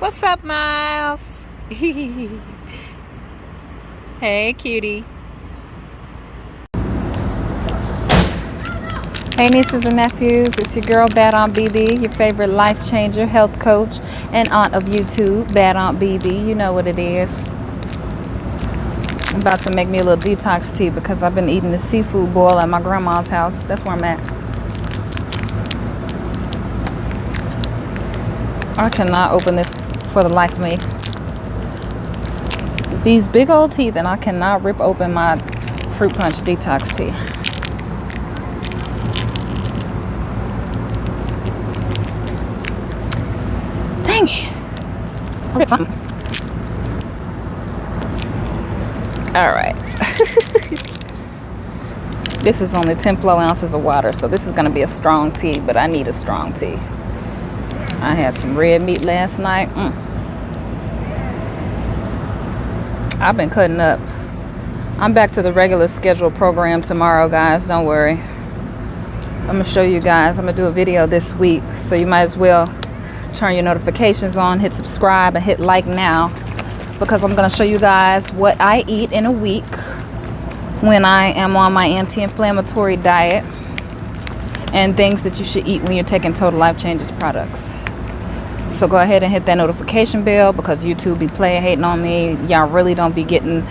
What's up, Miles? Hey, cutie. Hey, nieces and nephews. It's your girl, Bad Aunt BB, your favorite life changer, health coach, and aunt of YouTube, Bad Aunt BB. You know what it is. I'm about to make me a little detox tea because I've been eating the seafood boil at my grandma's house. That's where I'm at. I cannot open this for the life of me. These big old teeth, and I cannot rip open my fruit punch detox tea. Dang it. Rip something. All right. This is only 10 flow ounces of water, so this is going to be a strong tea, but I need a strong tea. I had some red meat last night. I've been cutting up. I'm back to the regular scheduled program tomorrow, guys. Don't worry. I'm going to show you guys. I'm going to do a video this week, so you might as well turn your notifications on, hit subscribe, and hit like now, because I'm going to show you guys what I eat in a week when I am on my anti-inflammatory diet and things that you should eat when you're taking Total Life Changes products. So go ahead and hit that notification bell, because YouTube be playing, hating on me. Y'all really don't be getting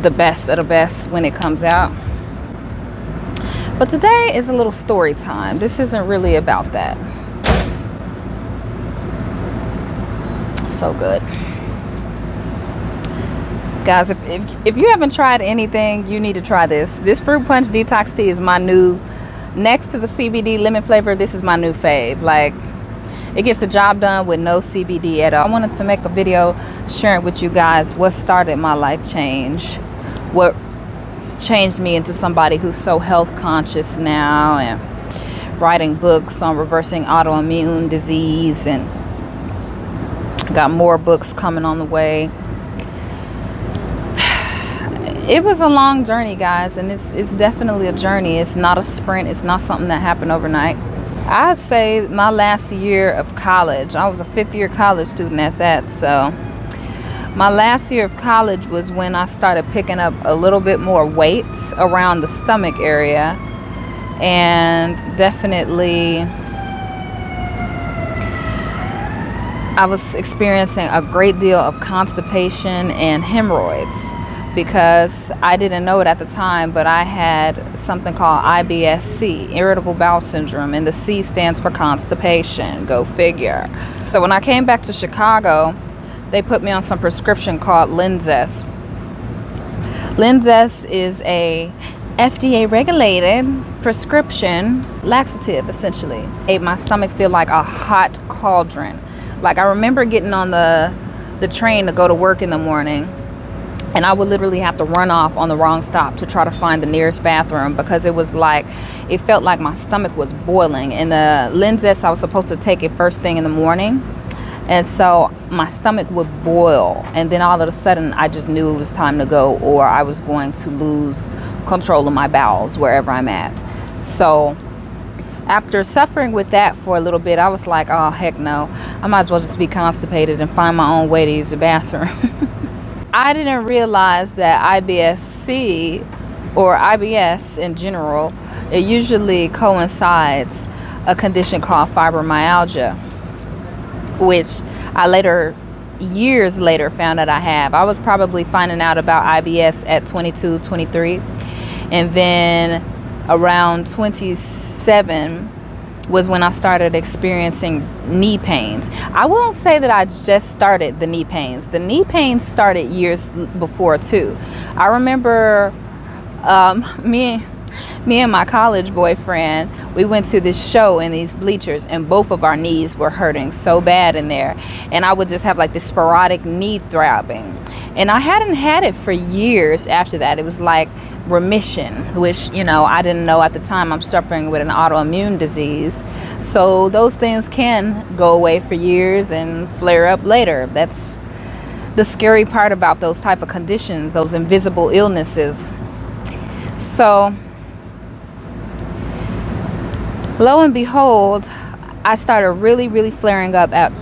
the best of the best when it comes out. But today is a little story time. This isn't really about that. So good. Guys, if you haven't tried anything, you need to try this. This fruit punch detox tea is my new, next to the CBD lemon flavor, this is my new fave. Like, it gets the job done with no CBD at all. I wanted to make a video sharing with you guys what started my life change, what changed me into somebody who's so health conscious now, and writing books on reversing autoimmune disease, and got more books coming on the way. It was a long journey, guys, and it's definitely a journey. It's not a sprint. It's not something that happened overnight. I'd say my last year of college, I was a fifth-year college student at that, so my last year of college was when I started picking up a little bit more weight around the stomach area, and definitely I was experiencing a great deal of constipation and hemorrhoids, because I didn't know it at the time, but I had something called IBS-C, irritable bowel syndrome, and the C stands for constipation. Go figure. So when I came back to Chicago, they put me on some prescription called Linzess. Linzess is a FDA-regulated prescription laxative, essentially. It made my stomach feel like a hot cauldron. Like, I remember getting on the train to go to work in the morning, and I would literally have to run off on the wrong stop to try to find the nearest bathroom, because it was like, it felt like my stomach was boiling. And the Linzess, I was supposed to take it first thing in the morning, and so my stomach would boil, and then all of a sudden I just knew it was time to go, or I was going to lose control of my bowels wherever I'm at. So after suffering with that for a little bit, I was like, oh heck no, I might as well just be constipated and find my own way to use the bathroom. I didn't realize that IBS-C, or IBS in general, it usually coincides a condition called fibromyalgia, which I years later found that I have. I was probably finding out about IBS at 22, 23, and then around 27 was when I started experiencing knee pains. I won't say that I just started the knee pains. The knee pains started years before too. I remember me and my college boyfriend, we went to this show in these bleachers, and both of our knees were hurting so bad in there. And I would just have like this sporadic knee throbbing. And I hadn't had it for years after that. It was like remission, which, you know, I didn't know at the time. I'm suffering with an autoimmune disease, so those things can go away for years and flare up later. That's the scary part about those type of conditions, those invisible illnesses. So lo and behold, I started really flaring up at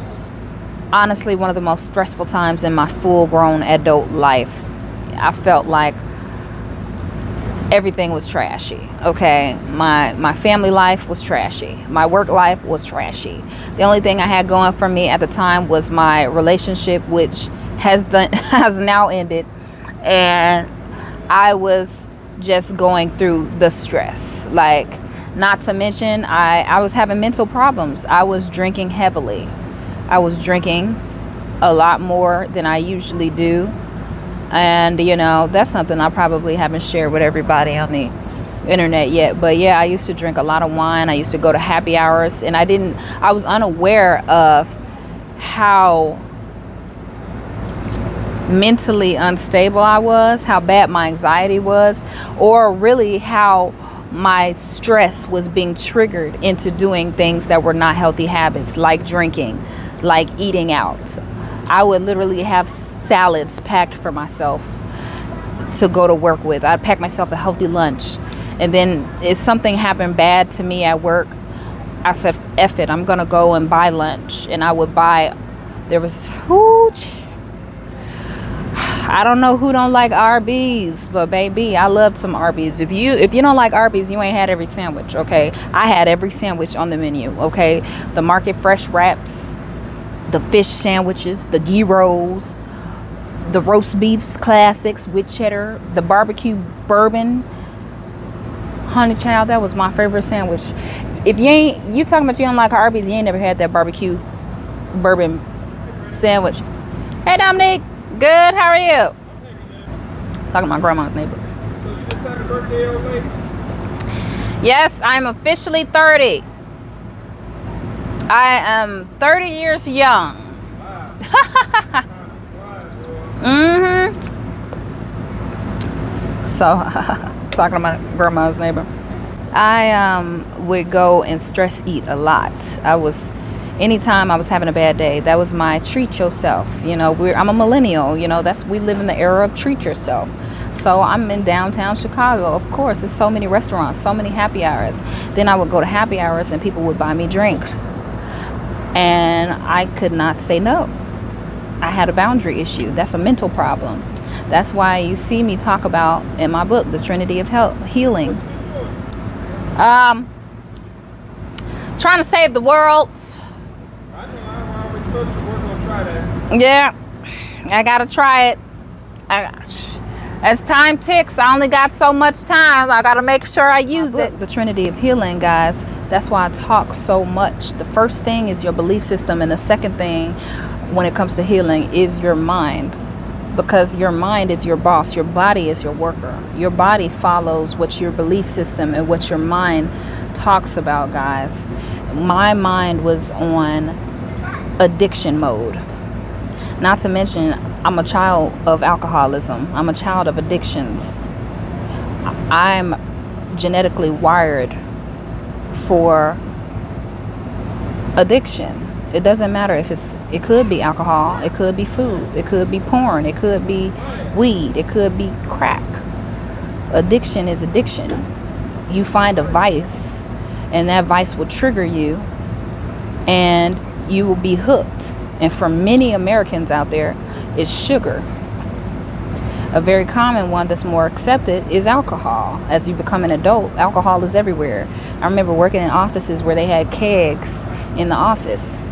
honestly one of the most stressful times in my full-grown adult life. I felt like everything was trashy. Okay, my family life was trashy, my work life was trashy. The only thing I had going for me at the time was my relationship, which has now ended, and I was just going through the stress. Like, not to mention I was having mental problems. I was drinking heavily. I was drinking a lot more than I usually do. And, you know, that's something I probably haven't shared with everybody on the internet yet. But yeah, I used to drink a lot of wine. I used to go to happy hours, and I was unaware of how mentally unstable I was, how bad my anxiety was, or really how my stress was being triggered into doing things that were not healthy habits, like drinking, like eating out. I would literally have salads packed for myself to go to work with. I'd pack myself a healthy lunch. And then if something happened bad to me at work, I said, F it, I'm going to go and buy lunch. And I would buy, there was huge, I don't know who don't like Arby's, but baby, I loved some Arby's. If you don't like Arby's, you ain't had every sandwich, okay? I had every sandwich on the menu, okay? The market fresh wraps, the fish sandwiches, the gyros, the roast beefs classics with cheddar, the barbecue bourbon. Honey child, that was my favorite sandwich. If you talking about you don't like Arby's, you ain't never had that barbecue bourbon sandwich. Hey Dominique, good, how are you? Talking to my grandma's neighbor. So you just had a birthday, old lady? Yes, I'm officially 30. I am 30 years young. Wow. So, talking to my grandma's neighbor. I would go and stress eat a lot. Anytime I was having a bad day, that was my treat yourself. You know, I'm a millennial, you know, we live in the era of treat yourself. So I'm in downtown Chicago. Of course, there's so many restaurants, so many happy hours. Then I would go to happy hours and people would buy me drinks. And I could not say no. I had a boundary issue. That's a mental problem. That's why you see me talk about in my book, The Trinity of Healing. Trying to save the world. I know I'm always supposed to work on try that. Yeah, I gotta try it. As time ticks, I only got so much time. I gotta make sure I use it. The Trinity of Healing, guys. That's why I talk so much. The first thing is your belief system, and the second thing when it comes to healing is your mind. Because your mind is your boss, your body is your worker. Your body follows what your belief system and what your mind talks about, guys. My mind was on addiction mode. Not to mention, I'm a child of alcoholism. I'm a child of addictions. I'm genetically wired for addiction. It doesn't matter if it could be alcohol, it could be food, it could be porn, it could be weed, it could be crack. Addiction is addiction. You find a vice, and that vice will trigger you, and you will be hooked. And for many Americans out there, it's sugar. A very common one that's more accepted is alcohol. As you become an adult, alcohol is everywhere. I remember working in offices where they had kegs in the office.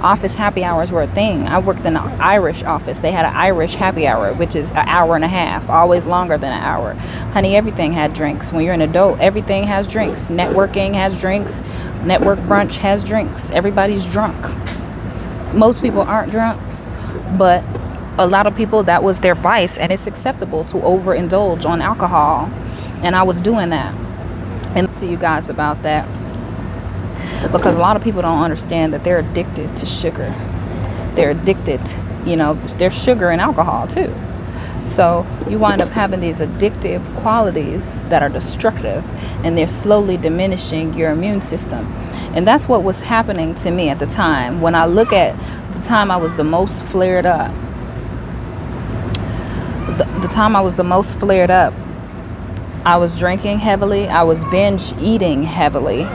Office happy hours were a thing. I worked in an Irish office. They had an Irish happy hour, which is an hour and a half, always longer than an hour. Honey, everything had drinks. When you're an adult, everything has drinks. Networking has drinks. Network brunch has drinks. Everybody's drunk. Most people aren't drunks, but a lot of people, that was their vice, and it's acceptable to overindulge on alcohol. And I was doing that. And I'll tell you guys about that, because a lot of people don't understand that they're addicted to sugar. They're addicted, there's sugar and alcohol too. So you wind up having these addictive qualities that are destructive, and they're slowly diminishing your immune system. And that's what was happening to me at the time. When I look at the time I was the most flared up, I was drinking heavily. I was binge eating heavily.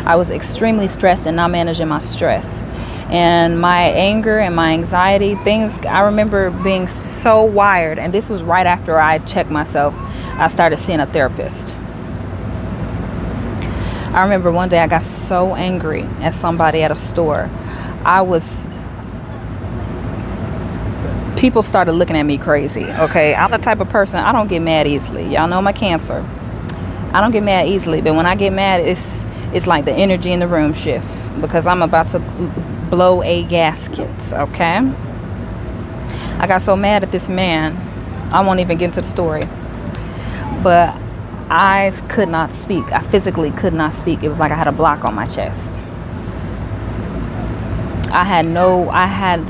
I was extremely stressed and not managing my stress. And my anger and my anxiety, things, I remember being so wired. And this was right after I checked myself. I started seeing a therapist. I remember one day I got so angry at somebody at a store. People started looking at me crazy, okay? I'm the type of person, I don't get mad easily. Y'all know my Cancer. I don't get mad easily, but when I get mad, it's like the energy in the room shift, because I'm about to blow a gasket, okay? I got so mad at this man, I won't even get into the story, but I could not speak. I physically could not speak. It was like I had a block on my chest. I had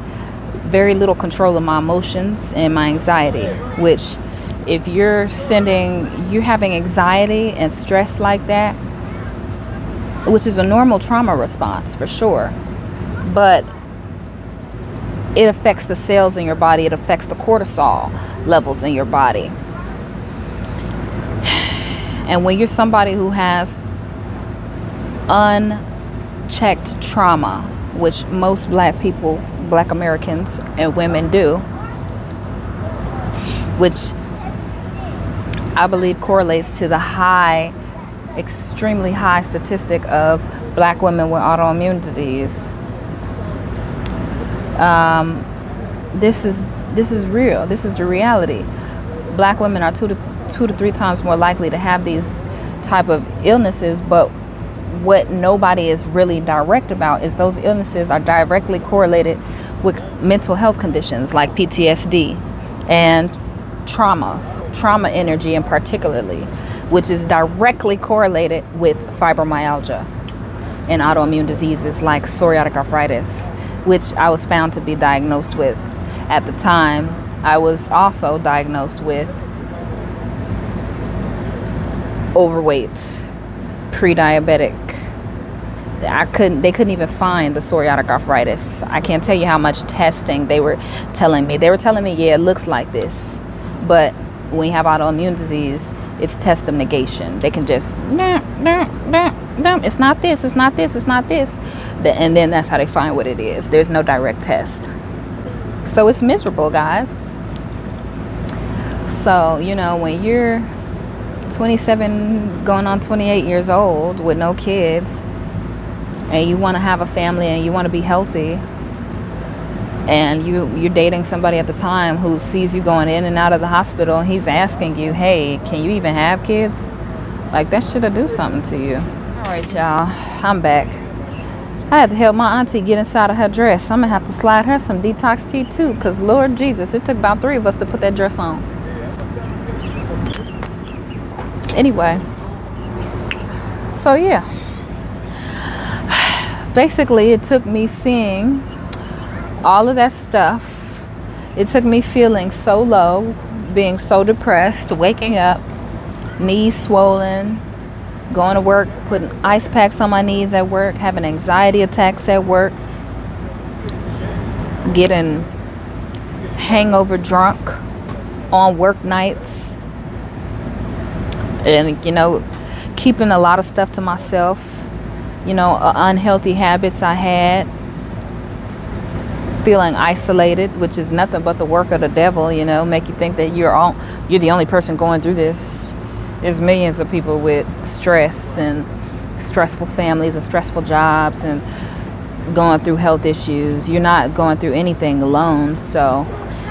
very little control of my emotions and my anxiety, which if you're having anxiety and stress like that, which is a normal trauma response for sure, but it affects the cells in your body. It affects the cortisol levels in your body. And when you're somebody who has unchecked trauma, which most black Americans and women do, which I believe correlates to the extremely high statistic of black women with autoimmune disease. This is real. This is the reality. Black women are 2 to 3 times more likely to have these type of illnesses, but what nobody is really direct about is those illnesses are directly correlated with mental health conditions like PTSD and trauma energy in particularly, which is directly correlated with fibromyalgia and autoimmune diseases like psoriatic arthritis, which I was found to be diagnosed with. At the time, I was also diagnosed with overweight, pre-diabetic. They couldn't even find the psoriatic arthritis. I can't tell you how much testing they were telling me. They were telling me, yeah, it looks like this. But when you have autoimmune disease, it's test of negation. They can just, it's not this, it's not this, it's not this. And then that's how they find what it is. There's no direct test. So it's miserable, guys. So, when you're 27 going on 28 years old with no kids, and you want to have a family and you want to be healthy, and you're dating somebody at the time who sees you going in and out of the hospital, and he's asking you, hey, can you even have kids? Like, that should have do something to you. All right, y'all, I'm back. I had to help my auntie get inside of her dress. I'm gonna have to slide her some detox tea too, because Lord Jesus, it took about 3 of us to put that dress on. Anyway, so yeah, basically it took me seeing all of that stuff. It took me feeling so low, being so depressed, waking up, knees swollen, going to work, putting ice packs on my knees at work, having anxiety attacks at work, getting hangover drunk on work nights, and keeping a lot of stuff to myself, unhealthy habits I had, feeling isolated, which is nothing but the work of the devil, make you think that you're the only person going through this. There's millions of people with stress and stressful families and stressful jobs and going through health issues. You're not going through anything alone. So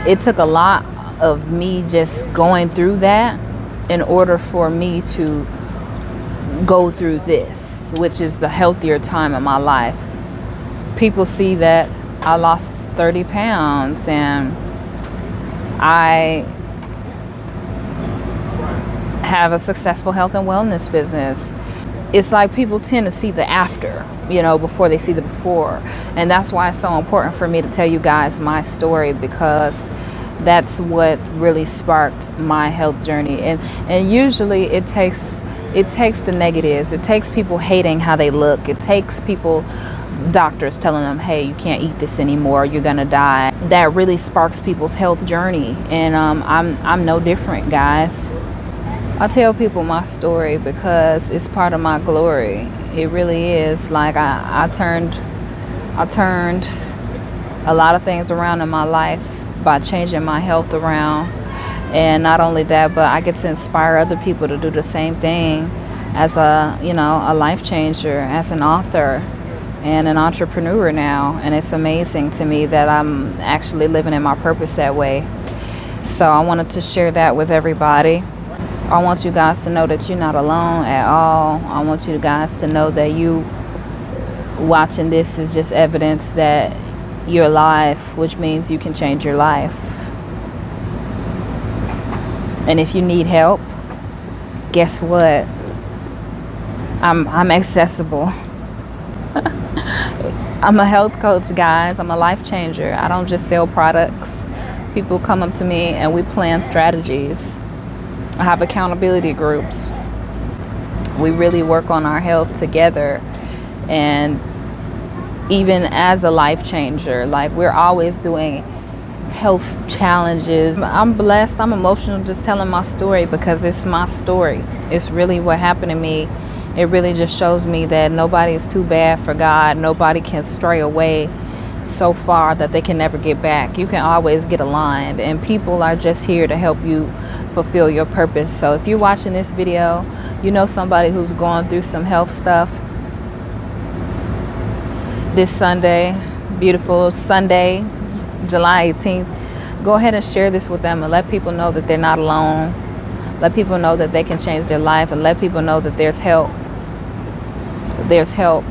it took a lot of me just going through that in order for me to go through this, which is the healthier time of my life. People see that I lost 30 pounds and I have a successful health and wellness business. It's like people tend to see the after, before they see the before. And that's why it's so important for me to tell you guys my story, because that's what really sparked my health journey. And usually it takes the negatives. It takes people hating how they look. It takes doctors telling them, hey, you can't eat this anymore, you're gonna die. That really sparks people's health journey. And I'm no different, guys. I tell people my story because it's part of my glory. It really is. Like I turned I turned a lot of things around in my life by changing my health around. And not only that, but I get to inspire other people to do the same thing as a life changer, as an author and an entrepreneur now. And it's amazing to me that I'm actually living in my purpose that way. So I wanted to share that with everybody. I want you guys to know that you're not alone at all. I want you guys to know that you watching this is just evidence that you're alive, which means you can change your life. And if you need help, guess what? I'm accessible. I'm a health coach, guys. I'm a life changer. I don't just sell products. People come up to me and we plan strategies. I have accountability groups. We really work on our health together. And even as a life changer, like, we're always doing health challenges. I'm blessed. I'm emotional just telling my story because it's my story. It's really what happened to me. It really just shows me that nobody is too bad for God. Nobody can stray away so far that they can never get back. You can always get aligned, and people are just here to help you fulfill your purpose. So if you're watching this video, you know somebody who's going through some health stuff. This Sunday, beautiful Sunday, July 18th, go ahead and share this with them and let people know that they're not alone. Let people know that they can change their life, and let people know that there's help. There's help.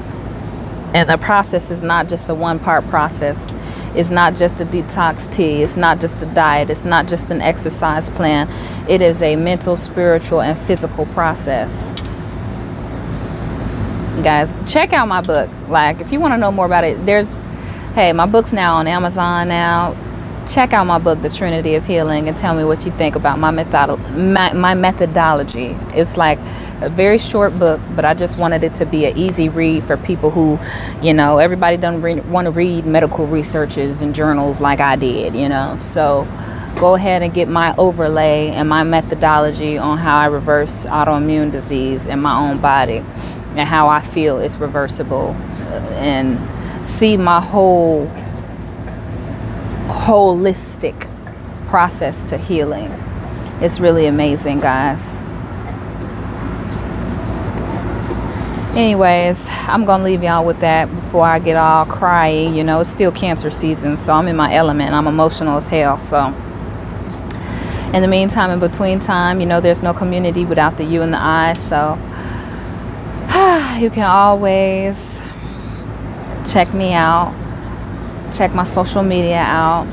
And the process is not just a one-part process. It's not just a detox tea. It's not just a diet. It's not just an exercise plan. It is a mental, spiritual, and physical process. Guys, check out my book. Like, if you want to know more about it, my book's now on Amazon now. Check out my book, The Trinity of Healing, and tell me what you think about my methodology. It's like a very short book, but I just wanted it to be an easy read for people who, everybody doesn't want to read medical researches and journals like I did, So go ahead and get my overlay and my methodology on how I reverse autoimmune disease in my own body and how I feel it's reversible, and see my holistic process to healing. It's really amazing, guys. Anyways, I'm gonna leave y'all with that before I get all cryy. It's still cancer season, so I'm in my element. I'm emotional as hell. So in the meantime, in between time, there's no community without the you and the I. So you can always check me out. Check my social media out.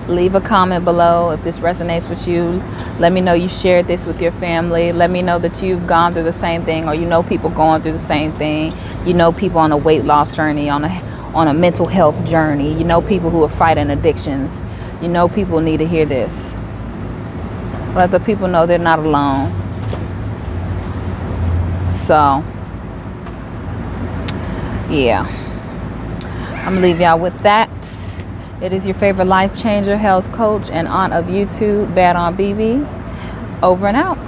Leave a comment below if this resonates with you. Let me know you shared this with your family. Let me know that you've gone through the same thing, or people going through the same thing. People on a weight loss journey, on a mental health journey. People who are fighting addictions. People need to hear this. Let the people know they're not alone. So, yeah. I'm gonna leave y'all with that. It is your favorite life changer, health coach, and aunt of YouTube, Bad on BB. Over and out.